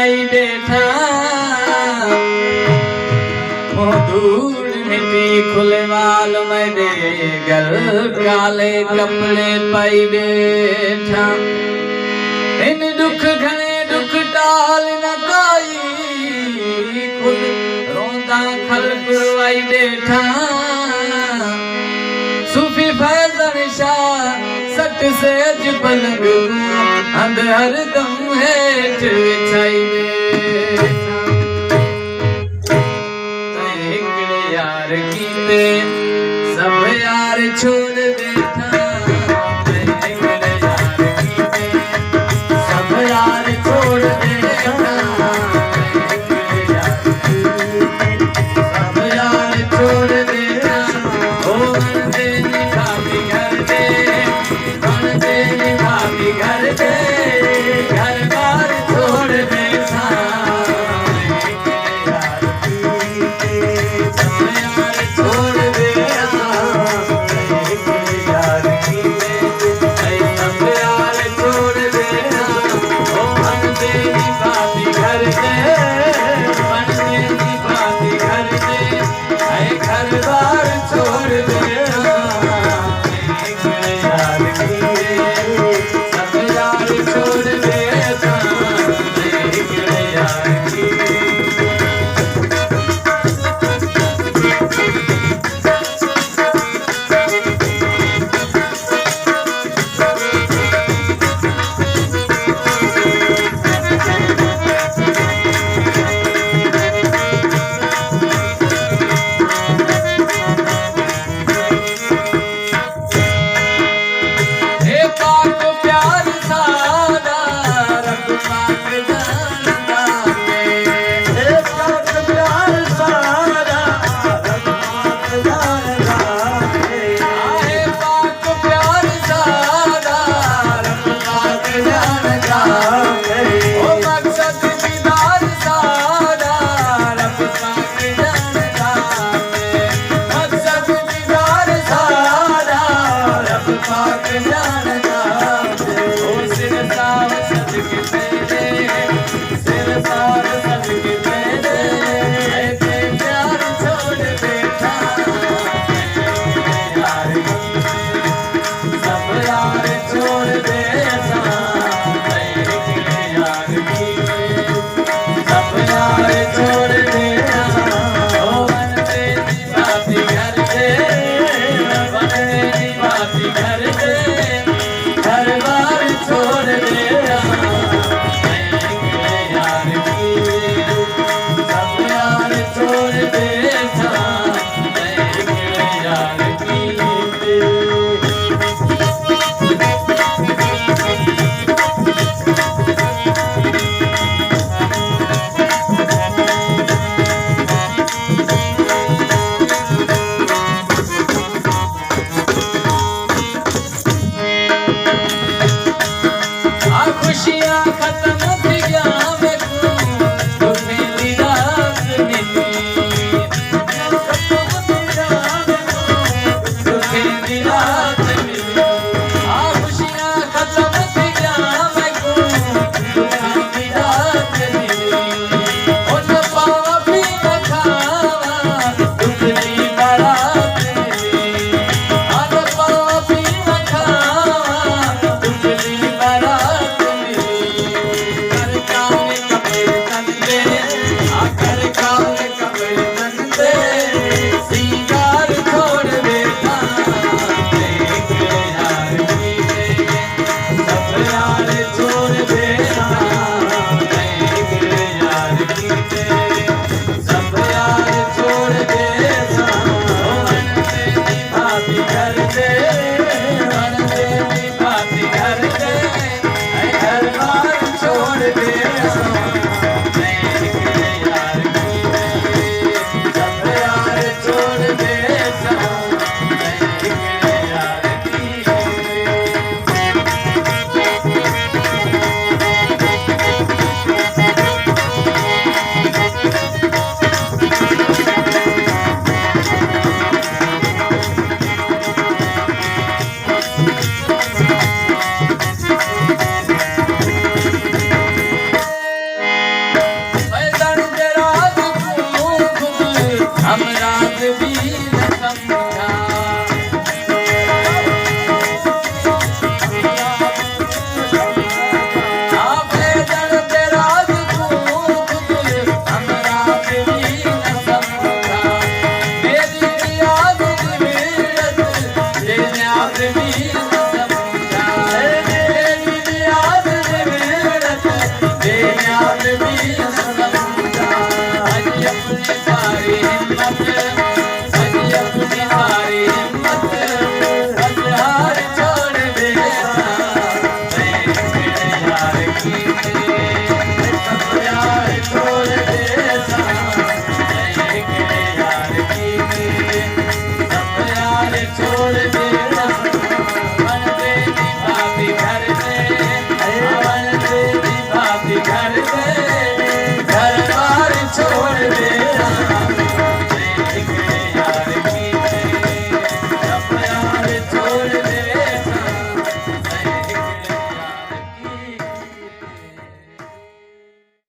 आई बैठा धूल मिट्टी खुले वाल मेरे घर काले कपड़े पाई बैठा इन दुख घने दुख टाल न कोई खुद रोंदा खल गुरवाई बैठा सूफी फैजन शाह सट से पलंग अंध हर दम हेठ बिछाई यार कीते सब यार छोड़ देता सब यार छोड़ देता सब यार छोड़ देता ओ मन दे निभावी घर दे मन दे निभावी घर दे घर बार छोड़ देता खुशियां खत्म